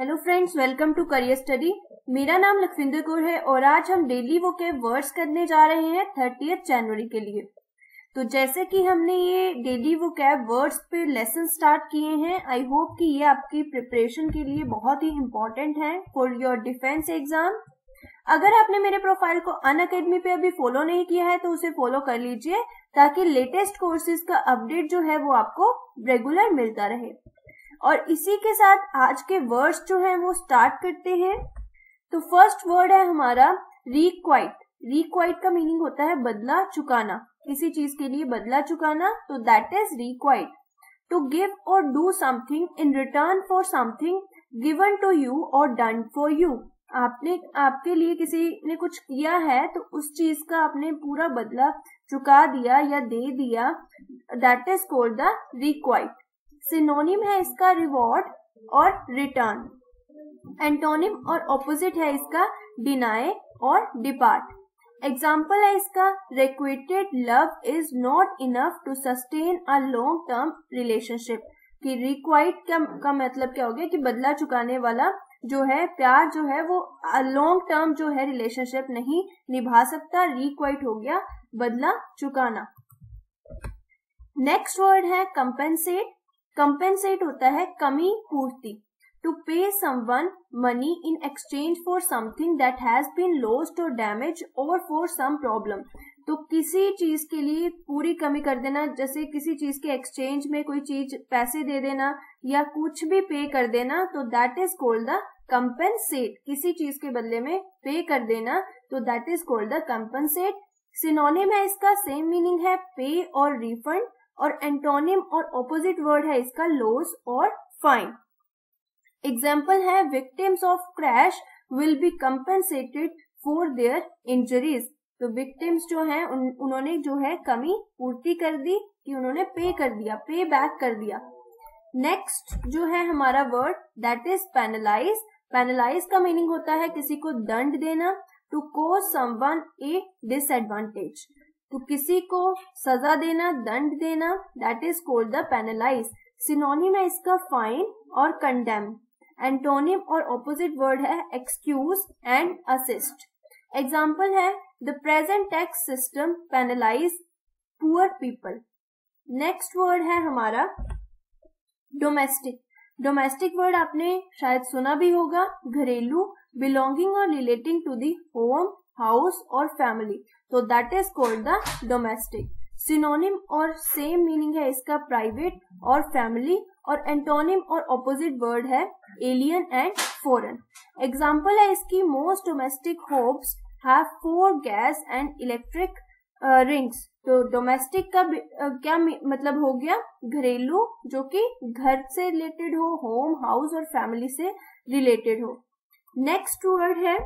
Hello friends, welcome to career study. मेरा नाम लखविंदर कौर है और आज हम डेली वोकैब वर्ड्स करने जा रहे हैं 30 जनवरी के लिए। तो जैसे कि हमने ये डेली वोकैब वर्ड्स पे लेसन स्टार्ट किए हैं, आई होप कि ये आपकी प्रिपरेशन के लिए बहुत ही इम्पोर्टेंट है फॉर योर डिफेंस एग्जाम। अगर आपने मेरे प्रोफाइल को अनअकैडमी पे अभी फॉलो नहीं किया है तो उसे फॉलो कर लीजिए ताकि लेटेस्ट कोर्सेज का अपडेट जो है वो आपको रेगुलर मिलता रहे। और इसी के साथ आज के वर्ड्स जो हैं वो स्टार्ट करते हैं। तो फर्स्ट वर्ड है हमारा रिक्वाइट। रिक्वाइट का मीनिंग होता है बदला चुकाना, किसी चीज के लिए बदला चुकाना, तो that is requite. To give और do something in return for something given to you और डन फॉर यू। आपके लिए किसी ने कुछ किया है तो उस चीज का आपने पूरा बदला चुका दिया या दे दिया, that is called the requite. Synonym है इसका रिवॉर्ड और रिटर्न। एंटोनिम और ऑपोजिट है इसका डिनाई और डिपार्ट। एग्जाम्पल है इसका requited love is not enough to sustain a long term relationship. कि रिक्वाइट का मतलब क्या हो गया कि बदला चुकाने वाला जो है प्यार जो है वो लॉन्ग टर्म जो है रिलेशनशिप नहीं निभा सकता। रिक्वाइट हो गया बदला चुकाना। नेक्स्ट वर्ड है कंपेंसेट। कंपेंसेट होता है कमी पूर्ति। To pay someone money in exchange for something that has been lost और डैमेज और फॉर सम प्रॉब्लम। तो किसी चीज के लिए पूरी कमी कर देना, जैसे किसी चीज के एक्सचेंज में कोई चीज पैसे दे देना या कुछ भी पे कर देना, तो that is called the compensate. किसी चीज के बदले में पे कर देना तो that is called the compensate. Synonym है इसका सेम मीनिंग है पे और रिफंड, और एंटोनिम और ऑपोजिट वर्ड है इसका लॉस और फाइन। एग्जाम्पल है victims of crash will be compensated for their injuries. तो विक्टिम्स जो हैं उन्होंने जो है कमी पूर्ति कर दी कि उन्होंने पे कर दिया, पे बैक कर दिया। नेक्स्ट जो है हमारा word that is penalise. Penalise का मीनिंग होता है किसी को दंड देना। To cause someone a disadvantage. तो किसी को सजा देना, दंड देना, that is called the penalise. Synonym है इसका फाइन और कंडेम। एंटोनिम और ऑपोजिट वर्ड है एक्सक्यूज एंड असिस्ट। एग्जाम्पल है the present tax system penalise poor people. Next word है हमारा डोमेस्टिक। डोमेस्टिक वर्ड आपने शायद सुना भी होगा, घरेलू, बिलोंगिंग और relating to the home, house और फैमिली, तो that is called the domestic. Synonym और सेम मीनिंग है इसका प्राइवेट और फैमिली, और एंटोनिम और ऑपोजिट वर्ड है एलियन एंड फॉरेन। एग्जाम्पल है इसकी most domestic homes have 4 gas and electric rings. तो डोमेस्टिक का क्या मतलब हो गया, घरेलू, जो कि घर से रिलेटेड हो, होम, हाउस और फैमिली से रिलेटेड हो। नेक्स्ट वर्ड है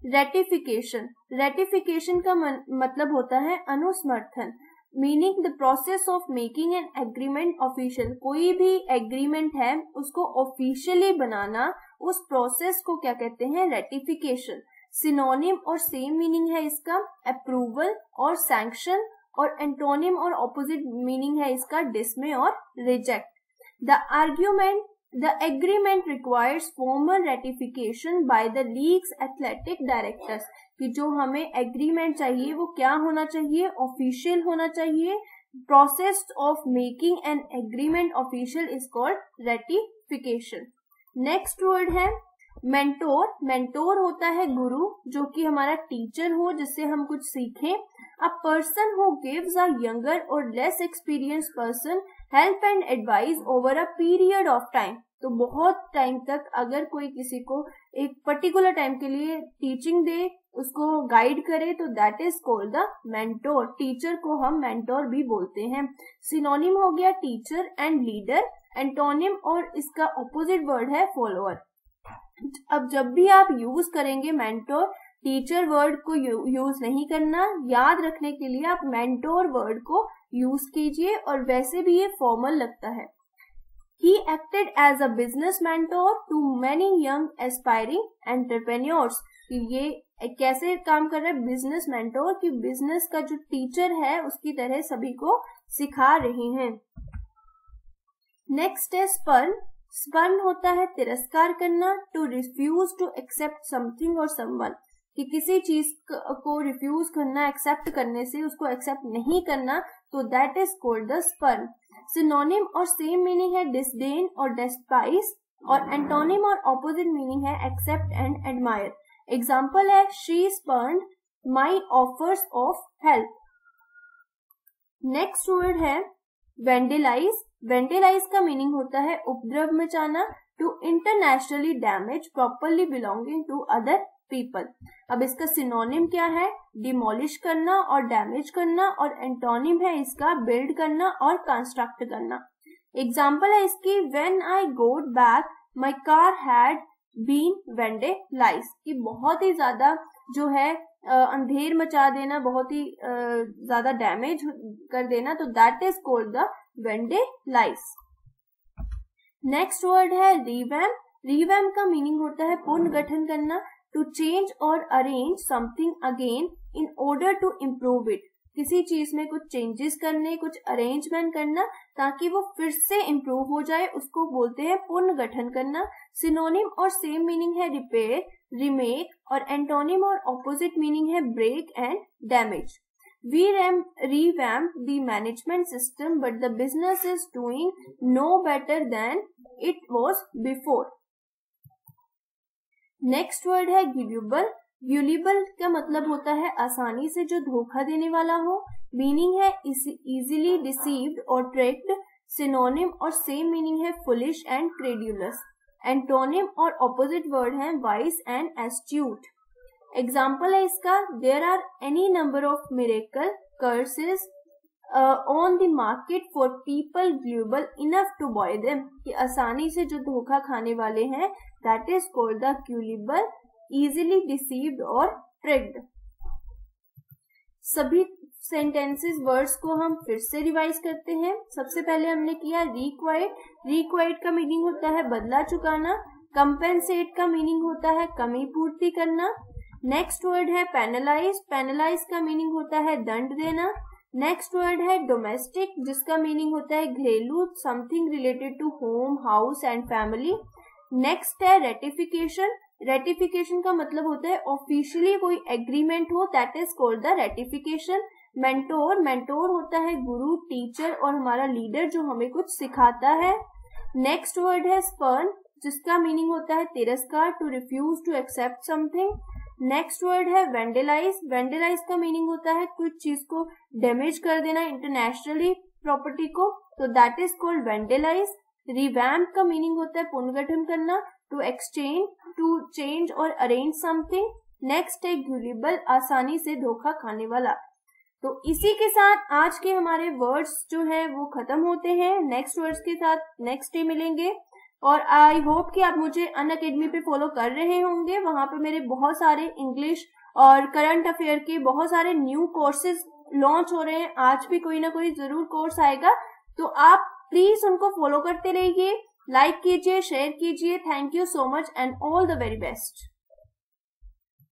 रेटिफिकेशन। रेटिफिकेशन का मतलब होता है अनुसमर्थन, meaning the process of making an agreement official. कोई भी एग्रीमेंट है उसको ऑफिशियली बनाना, उस प्रोसेस को क्या कहते हैं, रेटिफिकेशन। सिनोनिम और सेम मीनिंग है इसका अप्रूवल और सैंक्शन, और एंटोनिम और ऑपोजिट मीनिंग है इसका डिसमे और reject. The agreement requires formal ratification by the league's athletic directors। कि जो हमें एग्रीमेंट चाहिए वो क्या होना चाहिए, ऑफिशियल होना चाहिए। Process of making an agreement official is called ratification. Next word है मेंटोर। मेंटोर होता है गुरु, जो कि हमारा टीचर हो, जिससे हम कुछ सीखें। A person who gives a younger और less experienced person help and advice over a period of time. तो बहुत टाइम तक अगर कोई किसी को एक पर्टिकुलर टाइम के लिए टीचिंग दे, उसको गाइड करे, तो that is called the mentor. Teacher को हम मेंटोर भी बोलते हैं। सिनोनिम हो गया टीचर एंड लीडर। एंटोनिम और इसका ऑपोजिट वर्ड है फॉलोअर। अब जब भी आप यूज करेंगे मेंटोर, टीचर वर्ड को यूज नहीं करना। याद रखने के लिए आप मेंटोर वर्ड को यूज कीजिए, और वैसे भी ये फॉर्मल लगता है। He acted as a business mentor to many young aspiring entrepreneurs। ये कैसे काम कर रहा है, बिजनेस मेंटोर, कि बिजनेस का जो टीचर है उसकी तरह सभी को सिखा रहे हैं। नेक्स्ट है स्पर्म। स्पर्न होता है तिरस्कार करना, to refuse to accept something और समवन, कि किसी चीज को रिफ्यूज करना, एक्सेप्ट करने से उसको एक्सेप्ट नहीं करना, तो that is called the spurn. Synonym और सेम मीनिंग है डिसडेन और डेस्पाइस, और एंटोनिम और ऑपोजिट मीनिंग है एक्सेप्ट एंड एडमायर। एग्जाम्पल है she spurned my offers of help. Next word है वेंडलाइज। वेंडलाइज का मीनिंग होता है उपद्रव मचाना, to intentionally damage property belonging to other people. अब इसका सिनोनिम क्या है? डिमोलिश करना और डैमेज करना, और एंटोनिम है इसका बिल्ड करना और कंस्ट्रक्ट करना। एग्जाम्पल है इसकी when I got back my car had been vandalise, कि बहुत ही ज्यादा जो है अंधेर मचा देना, बहुत ही ज्यादा डैमेज कर देना, तो that is called the vandalise. Next word है रिवैम्प। रिवैम्प का मीनिंग होता है पुनर्गठन करना, टू चेंज और arrange something again in order to improve it, किसी चीज में कुछ चेंजेस करने, कुछ अरेंजमेंट करना ताकि वो फिर से इम्प्रूव हो जाए, उसको बोलते हैं पुनर्गठन करना। सिनोनिम और सेम मीनिंग है रिपेयर, रिमेक, और एंटोनिम और ऑपोजिट मीनिंग है break and damage. We revamped the management system, but the business is doing no better than it was before. Next word है gullible. Gullible का मतलब होता है आसानी से जो धोखा देने वाला हो। मीनिंग है easily deceived और tricked। सिनोनिम और सेम मीनिंग है foolish and credulous। एंटोनिम और ऑपोजिट वर्ड है wise and astute। एग्जाम्पल है इसका there are any number of miracle cures on the market for people gullible enough to buy them, कि आसानी से जो धोखा खाने वाले हैं that is called the gullible, easily deceived और ट्रिक्ड। सभी सेंटेंसेस वर्ड्स को हम फिर से रिवाइज करते हैं। सबसे पहले हमने किया रिक्वाइट। रिक्वाइट का मीनिंग होता है बदला चुकाना। कंपेंसेट का मीनिंग होता है कमी पूर्ति करना। नेक्स्ट वर्ड है पेनलाइज। पेनलाइज का मीनिंग होता है दंड देना। नेक्स्ट वर्ड है डोमेस्टिक, जिसका मीनिंग होता है घरेलू, something related to home, house and family. Next है रेटिफिकेशन। रेटिफिकेशन का मतलब होता है ऑफिशियली कोई एग्रीमेंट हो, that is called the ratification. Mentor. Mentor होता है गुरु, टीचर और हमारा लीडर जो हमें कुछ सिखाता है। नेक्स्ट वर्ड है स्पर्न, जिसका मीनिंग होता है तिरस्कार, to refuse to accept something. Next word है वेंडलाइज। वेंडलाइज का मीनिंग होता है कुछ चीज को डैमेज कर देना, इंटरनेशनली प्रॉपर्टी को, तो that is called vandalised. Revamp का मीनिंग होता है पुनर्गठन करना, टू एक्सचेंज, टू चेंज और अरेंज समथिंग। नेक्स्ट है गल्लिबल, आसानी से धोखा खाने वाला। तो इसी के साथ आज के हमारे वर्ड्स जो है वो खत्म होते हैं। नेक्स्ट वर्ड्स के साथ नेक्स्ट डे मिलेंगे, और आई होप कि आप मुझे अनअकैडमी पे फॉलो कर रहे होंगे। वहां पे मेरे बहुत सारे इंग्लिश और करंट अफेयर के बहुत सारे न्यू कोर्सेज लॉन्च हो रहे हैं। आज भी कोई ना कोई जरूर कोर्स आएगा, तो आप प्लीज उनको फॉलो करते रहिए, लाइक कीजिए, शेयर कीजिए। Thank you so much and all the very best.